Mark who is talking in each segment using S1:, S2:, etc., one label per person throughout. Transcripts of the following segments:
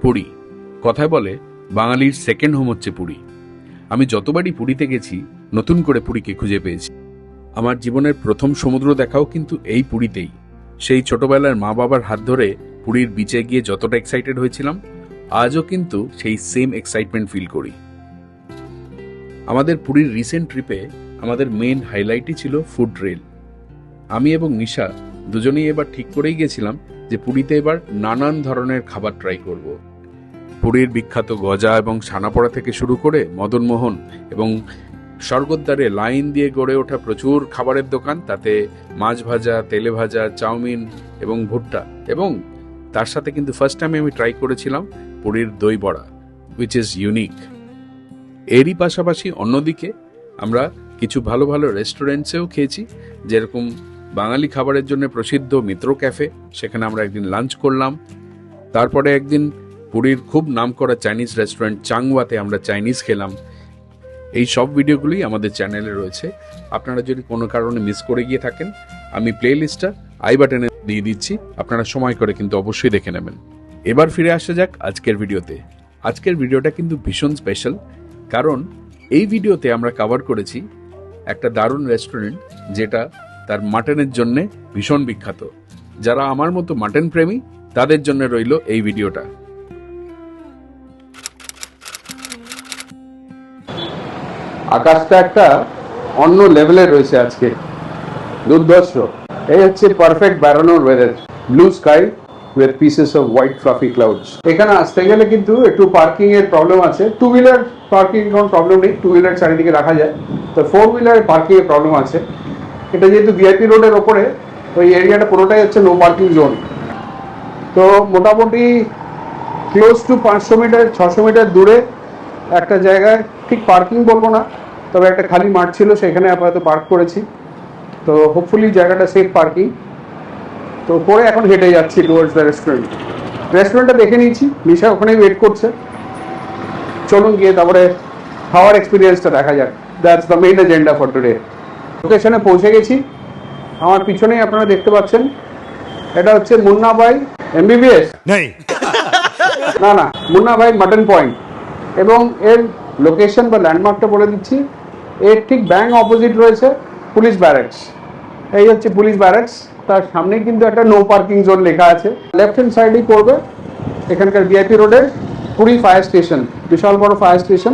S1: পুরী। কথায় বলে বাঙালির সেকেন্ড হোম হচ্ছে পুরী। আমি যতবারই পুরীতে গেছি নতুন করে পুরীকে খুঁজে পেয়েছি। আমার জীবনের প্রথম সমুদ্র দেখাও কিন্তু এই পুরীতেই। সেই ছোটবেলার মা বাবার হাত ধরে পুরীর বিচে গিয়ে যতটা এক্সাইটেড হয়েছিলাম, আজও কিন্তু সেই সেম এক্সাইটমেন্ট ফিল করি। আমাদের পুরীর রিসেন্ট ট্রিপে আমাদের মেন হাইলাইটই ছিল ফুড রেল। আমি এবং নিশা দুজনেই এবার ঠিক করেই গেছিলাম যে পুরীতে এবার নানান ধরনের খাবার ট্রাই করব। পুরীর বিখ্যাত গজা এবং ছানাপোড়া থেকে শুরু করে মদনমোহন এবং স্বর্গদ্বারে লাইন দিয়ে গড়ে ওঠা প্রচুর খাবারের দোকান, তাতে মাছ ভাজা, তেলে ভাজা, চাউমিন এবং ভুট্টা, এবং তার সাথে কিন্তু ফার্স্ট টাইম আমি ট্রাই করেছিলাম পুরীর দই বড়া, উইচ ইজ ইউনিক। এরই পাশাপাশি অন্যদিকে আমরা কিছু ভালো ভালো রেস্টুরেন্টসেও খেয়েছি, যেরকম বাঙালি খাবারের জন্য প্রসিদ্ধ মিত্র ক্যাফে, সেখানে আমরা একদিন লাঞ্চ করলাম। তারপরে একদিন পুরীর খুব নামকরা চাইনিজ রেস্টুরেন্ট চাংওয়াতে আমরা চাইনিজ খেলাম। এই সব ভিডিওগুলি আমাদের চ্যানেলে রয়েছে। আপনারা যদি কোনো কারণে মিস করে গিয়ে থাকেন, আমি প্লে লিস্টটা আই বাটনে দিয়ে দিচ্ছি, আপনারা সময় করে কিন্তু অবশ্যই দেখে নেবেন। এবার ফিরে আসা যাক আজকের ভিডিওতে। আজকের ভিডিওটা কিন্তু ভীষণ স্পেশাল, কারণ এই ভিডিওতে আমরা কভার করেছি একটা দারুণ রেস্টুরেন্ট যেটা তার মাটনের জন্য ভীষণ বিখ্যাত। যারা আমার মতো মাটন প্রেমী তাদের জন্য রইল এই ভিডিওটা।
S2: আকাশটা একটা অন্য লেভেলে রয়েছে আজকে, দুর্ধর্ষ। এই হচ্ছে পারফেক্ট বেড়ানোর weather, blue sky with pieces off white fluffy clouds. এখানে আসতে গেলে কিন্তু একটু পার্কিং এর প্রবলেম আছে। টু হুইলার পার্কিং কোনো প্রবলেম নেই, টু হুইলার চারিদিকে রাখা যায়, তো ফোর হুইলার পার্কিং এর প্রবলেম আছে। এটা যেহেতু ভিআইপি রোডের ওপরে, ওই এরিয়াটা পুরোটাই হচ্ছে নো পার্কিং জোন। তো মোটামুটি ক্লোজ টু 500 মিটার 600 মিটার দূরে একটা জায়গায়, ঠিক পার্কিং বলবো না, তবে একটা খালি মাঠ ছিল, সেখানে আপাতত পার্ক করেছি। তো হোপফুলি জায়গাটা সেফ পার্কিং। তো পরে এখন হেঁটে যাচ্ছি টুয়ার্ডস দ্য রেস্টুরেন্ট। রেস্টুরেন্টটা দেখে নিয়েছি, নিশা ওখানেই ওয়েট করছে। চলুন গিয়ে তারপরে খাওয়ার এক্সপিরিয়েন্সটা দেখা যাক। That's the main agenda for today. লোকেশনে পৌঁছে গেছি। আমার পিছনেই আপনারা দেখতে পাচ্ছেন, এটা হচ্ছে মুন্না ভাই এমবিবিএস না না, মুন্না ভাই মাটন পয়েন্ট। এবং এর লোকেশন বা ল্যান্ডমার্কটা বলে দিচ্ছি, এর ঠিক ব্যাং অপোজিট রয়েছে পুলিশ ব্যারাকস। এই হচ্ছে পুলিশ ব্যারাকস, তার সামনে কিন্তু একটা নো পার্কিং জোন লেখা আছে। লেফট হ্যান্ড সাইডেই পড়বে এখানকার ভিআইপি রোডের পুরী ফায়ার স্টেশন, বিশাল বড় ফায়ার স্টেশন,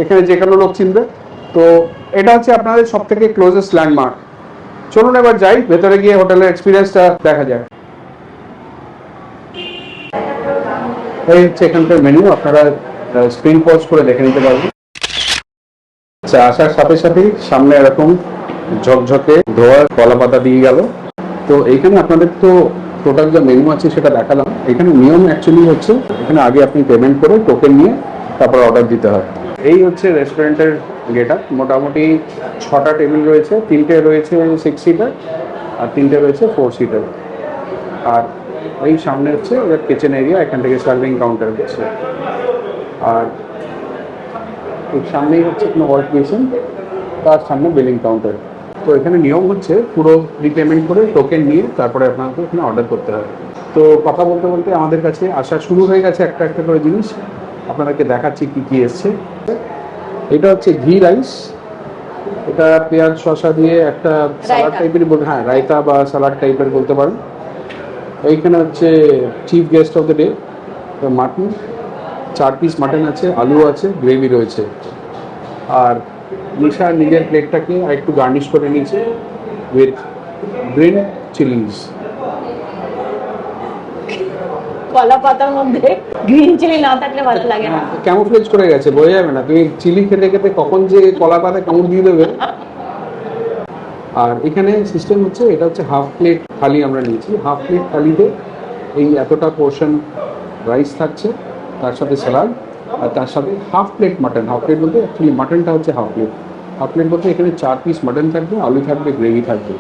S2: এখানে যে কোনো লোক চিনবে। তো এটা হচ্ছে আপনাদের সব থেকে ক্লোজেস্ট ল্যান্ডমার্ক। চলুন এবার যাই ভেতরে, গিয়ে হোটেলের এক্সপিরিয়েন্সটা দেখা যায়। এই হচ্ছে এখানকার মেনু, আপনারা স্ক্রিন পজ করে দেখে নিতে পারবেন। আচ্ছা, আসার সাথে সাথেই সামনে এরকম ঝকঝকে ধোয়ার কলা পাতা দিয়ে গেল। তো এইখানে আপনাদের তো টোটাল যে মেনু আছে সেটা দেখালাম। এখানে নিয়ম অ্যাকচুয়ালি হচ্ছে, এখানে আগে আপনি পেমেন্ট করে টোকেন নিয়ে তারপর অর্ডার দিতে হয়। এই হচ্ছে রেস্টুরেন্টের গেট আপ। মোটামুটি 6টা টেবিল রয়েছে, 3টে রয়েছে 6 সিটার আর 3টে রয়েছে 4 সিটার। আর এই সামনে হচ্ছে ওদের কিচেন এরিয়া, এখান থেকে সার্ভিং কাউন্টার হচ্ছে। আর এর সামনেই হচ্ছে কোনো ওয়ার্ক বেসিন, তার সামনে বিলিং কাউন্টার। তো এখানে নিয়ম হচ্ছে পুরো রিপেমেন্ট করে টোকেন নিয়ে তারপরে আপনাকে এখানে অর্ডার করতে হবে। তো কথা বলতে বলতে আমাদের কাছে আসা শুরু হয়ে গেছে একটা একটা করে জিনিস, আপনাদেরকে দেখাচ্ছি কি কি এসছে। এটা হচ্ছে ঘি রাইস, এটা পেঁয়াজ শসা দিয়ে একটা সালাড টাইপের, হ্যাঁ রায়তা বা সালাড টাইপের বলতে পারেন। এইখানে হচ্ছে chief guest of the day mutton, 4 piece mutton আছে, আলু আছে, গ্রেভি রয়েছে। আর নিশা নিজের প্লেটটাকে একটু গার্নিশ করে নিয়েছে উইথ গ্রিন চিলিজ।
S3: কলা পাতার মধ্যে গ্রিন চিলি না থাকলে ভালো লাগে না,
S2: ক্যামোফ্লেজ করে গেছে, বোঝা যাবে না। তুমি চিলি খেতে খেতে কখন যে কলা পাতা কামড় দিয়ে দেবে। আর এখানে সিস্টেম হচ্ছে, এটা হচ্ছে হাফ প্লেট থালি আমরা নিয়েছি। হাফ প্লেট থালিতে এই এতটা পোর্শন রাইস থাকছে, তার সাথে স্যালাড, আর তার সাথে half plate mutton. Half plate বলতে অ্যাকচুয়ালি মাটনটা হচ্ছে হাফ প্লেট। হাফ প্লেট বলতে এখানে 4 পিস মাটন থাকবে, আলু থাকবে, গ্রেভি থাকবে।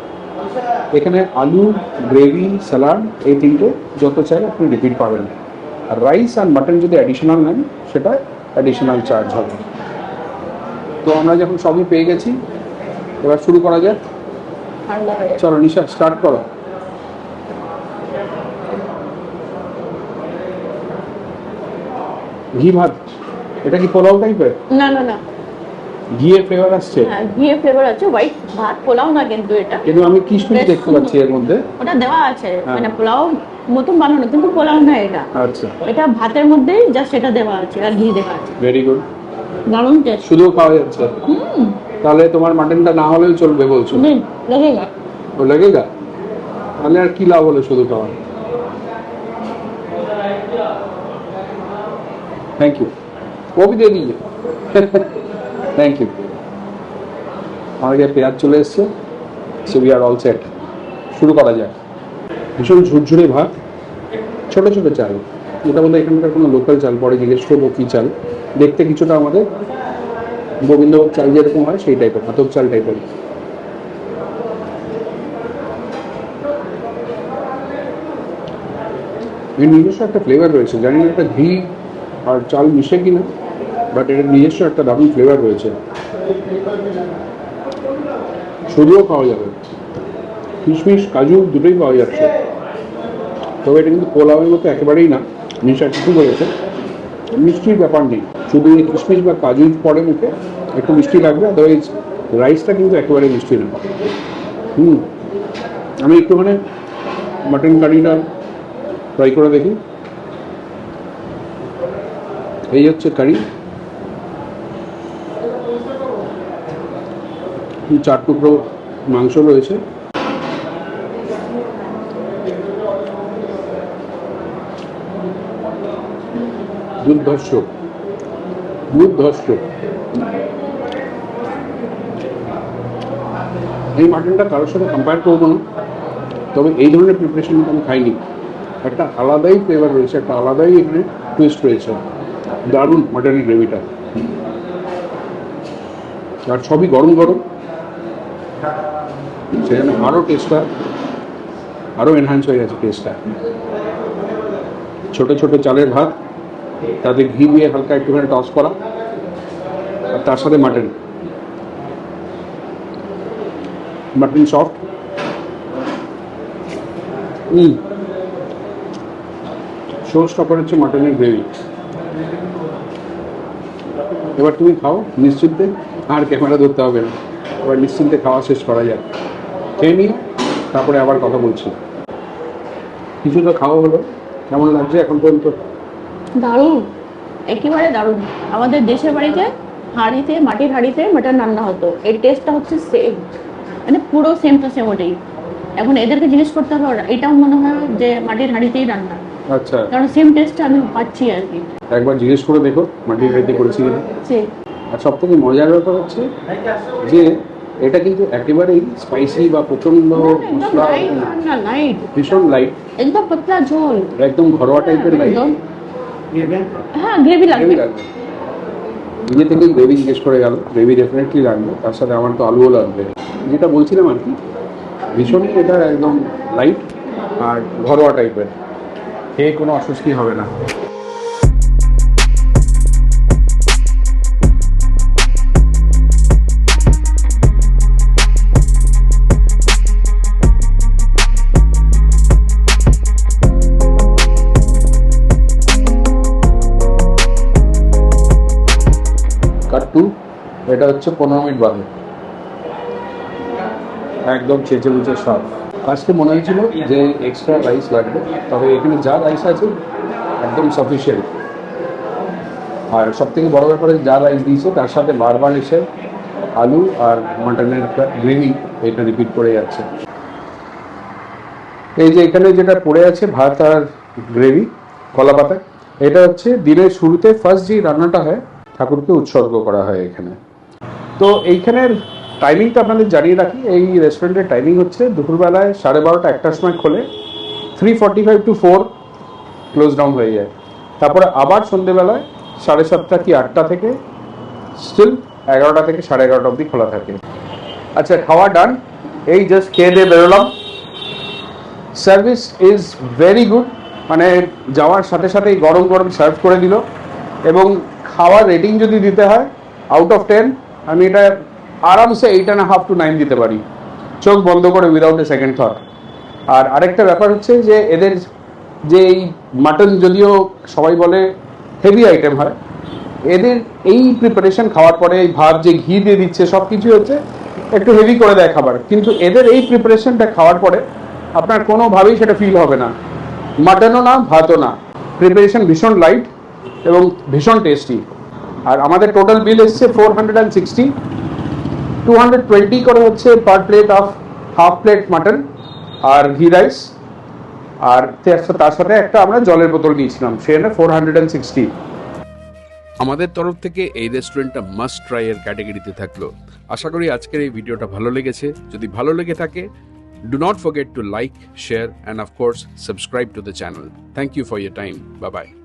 S2: এখানে আলু, গ্রেভি, স্যালাড এই তিনটে যত চাই আপনি রিপিট পাবেন। আর রাইস আর মাটন যদি অ্যাডিশনাল নেন সেটা অ্যাডিশনাল চার্জ হবে। তো আমরা যখন সবই পেয়ে গেছি, এবার শুরু করা যাক। চলো নিশা, স্টার্ট করো। ঘি ভাত, এটা কি পোলাও টাইপের?
S3: না না না,
S2: ঘিয়ের ফ্লেভার আসছে?
S3: হ্যাঁ ঘিয়ে ফ্লেভার আছে, হোয়াইট ভাত, পোলাও না কিন্তু এটা।
S2: কিন্তু আমি কিশমিশ দেখতে পাচ্ছি এর মধ্যে।
S3: ওটা দেওয়া আছে,
S2: হ্যাঁ।
S3: মানে পোলাও মতন বানানো, কিন্তু পোলাও না এটা।
S2: আচ্ছা,
S3: এটা ভাতের মধ্যেই জাস্ট এটা দেওয়া আছে আর ঘি দেওয়া আছে।
S2: Very good.
S3: দারুণ টেস্ট।
S2: শুধু খাওয়া যাচ্ছে? তাহলে তোমার মাটনটা না হলেও চলবে বলছো?
S3: लगेगा।
S2: ও লেগেগা? তাহলে আর কি লাভ হলো শুধু খাওয়া? Thank you. ও भी दे दीजिए। Thank you. আমার কাছে পেঁয়াজ চলে এসছে, so we are all set. শুরু করা যাক। ভীষণ ঝুরঝুরে ভাত, ছোট ছোট চাল। এটা বলতে এখানকার কোনো লোকাল চাল, পরে জিজ্ঞেস করবো কী চাল। দেখতে কিছুটা আমাদের গোবিন্দভোগ চাল যেরকম হয় সেই টাইপের, আতপ চাল টাইপের। এর নিজস্ব একটা ফ্লেভার রয়েছে, জানি না একটা ঘি আর চাল মিশে কিনা, বাট এর নিজস্ব একটা দারুণ ফ্লেভার রয়েছে। শুধুও খাওয়া যাবে, কিশমিশ কাজু দুটোই পাওয়া যাচ্ছে। তবে এটা কিন্তু পোলাওয়ের মতো একেবারেই না, মিশা কিছু বলেছে, মিষ্টির ব্যাপার নেই। শুধু এই কিশমিশ বা কাজু পরে মুখে একটু মিষ্টি লাগবে, আদারওয়াইজ রাইসটা কিন্তু একেবারে মিষ্টি না। আমি একটুখানি মাটন কারিটা ট্রাই করে দেখি। এই হচ্ছে কারি, 4 টুকরো মাংস রয়েছে, দুর্ধর্ষ দুর্ধর্ষ। এই মাটনটা কারোর সাথে কম্পেয়ার করবো না, তবে এই ধরনের প্রিপারেশন আমি খাইনি। একটা আলাদাই ফ্লেভার রয়েছে, একটা আলাদাই এখানে টুইস্ট রয়েছে। দারুণ মাটনের গ্রেভিটা, আর সবই গরম গরম, সেখানে আরও টেস্টটা আরও এনহ্যান্স হয়ে গেছে টেস্টটা। ছোট ছোট চালের ভাত, তাতে ঘি দিয়ে হালকা একটুখানি টস করা, আর তার সাথে mutton, mutton soft. Show stopper হচ্ছে মাটনের গ্রেভি। এবার তুমি খাও নিশ্চিন্তে, আর ক্যামেরা ধরতে হবে না, এবার নিশ্চিন্তে খাওয়া শেষ করা যায়। খেয়ে নিই, তারপরে আবার কথা বলছি। কিছু তো খাওয়া হলো, কেমন লাগছে এখন পর্যন্ত?
S3: দারুণ, একেবারে দারুণ। আমাদের দেশের বাড়িতে হাঁড়িতে, মাটির হাঁড়িতে মাটন রান্না হতো, এর টেস্টটা হচ্ছে সেম, মানে পুরো সেম টু সেম ওটাই। এখন এদেরকে জিজ্ঞেস করতে হবে, ওরা এটাও মনে হয় যে মাটির হাঁড়িতেই রান্না,
S2: আচ্ছা,
S3: কারণ সেম টেস্টটা আমি পাচ্ছি আর কি।
S2: একবার জিজ্ঞেস করে দেখো মাটির হাঁড়িতে করেছি কিনা।
S3: সে-
S2: আর সব থেকে মজার ব্যাপার হচ্ছে যে এটা কিন্তু একেবারেই স্পাইসি বা প্রচন্ড
S3: একদম
S2: মশলা,
S3: লাইট রান্না, লাইট,
S2: ভীষণ লাইট,
S3: একদম পাতলা ঝোল,
S2: একদম ঘরোয়া টাইপের লাইট।
S3: একদম। হ্যাঁ গ্রেভি লাগবে।
S2: নিজে থেকেই গ্রেভি জিজ্ঞেস করে গেল, গ্রেভি ডেফিনেটলি লাগবে, তার সাথে আমার তো আলুও লাগবে। যেটা বলছিলাম আর কি, ভীষণই এটা একদম লাইট আর ঘরোয়া টাইপের, খেয়ে কোনো অস্বস্তি হবে না। কাট্টু, এটা হচ্ছে 15 মিনিট বাদে, একদম চেঁচে মুচে সব। আজকে মনে হয়েছিল যে এক্সট্রা রাইস লাগবে, তবে এখানে যা রাইস আছে একদম সাফিসিয়েন্ট। আর সব থেকে বড়ো ব্যাপারে যা রাইস দিয়েছে তার সাথে বারবার এসে আলু আর মাটনের গ্রেভি এটা রিপিট করে যাচ্ছে। এই যে এখানে যেটা পড়ে আছে ভাত আর গ্রেভি কলা পাতা, এটা হচ্ছে দিনের শুরুতে ফার্স্ট যে রান্নাটা হয় ঠাকুরকে উৎসর্গ করা হয় এখানে। তো এইখানের টাইমিংটা আপনাদের জানিয়ে রাখি, এই রেস্টুরেন্টের টাইমিং হচ্ছে দুপুরবেলায় 12:30 1টার সময় খোলে, 3:45 to 4 ক্লোজ ডাউন হয়ে যায়। তারপরে আবার সন্ধ্যেবেলায় 7:30 কি 8টা থেকে স্টিল 11টা থেকে 11:30 অবধি খোলা থাকে। আচ্ছা, খাওয়া ডান, এই জাস্ট খেয়ে দিয়ে বেরোলাম। সার্ভিস ইজ ভেরি গুড, মানে যাওয়ার সাথে সাথেই গরম গরম সার্ভ করে দিল। এবং খাওয়ার রেটিং যদি দিতে হয় আউট অফ 10, আমি এটা আরামসে 8.5 to 9 দিতে পারি, চোখ বন্ধ করে, উইদাউট এ সেকেন্ড থট। আর আরেকটা ব্যাপার হচ্ছে যে এদের যে এই মাটন, যদিও সবাই বলে হেভি আইটেম হয়। এদের এই প্রিপারেশন খাওয়ার পরে এই ভাত যে ঘি দিয়ে দিচ্ছে সব কিছু হচ্ছে একটু হেভি করে দেয় খাবার, কিন্তু এদের এই প্রিপারেশনটা খাওয়ার পরে আপনার কোনোভাবেই সেটা ফিল হবে না, মাটনও না ভাতও না। প্রিপারেশন ভীষণ লাইট এবং ভীষণ টেস্টি। আর আমাদের টোটাল বিল এসছে 460, 220 করে হচ্ছে per plate of half plate mutton আর ঘি রাইস, আর তার সাথে একটা আমরা জলের বোতল নিয়েছিলাম, সেখানে 460।
S1: আমাদের তরফ থেকে এই রেস্টুরেন্টটা মাস্ট ট্রাই এর ক্যাটাগরিতে থাকলো। আশা করি আজকের এই ভিডিওটা ভালো লেগেছে। যদি ভালো লেগে থাকে, do not forget to like, share and of course subscribe to the channel. Thank you for your time. Bye bye.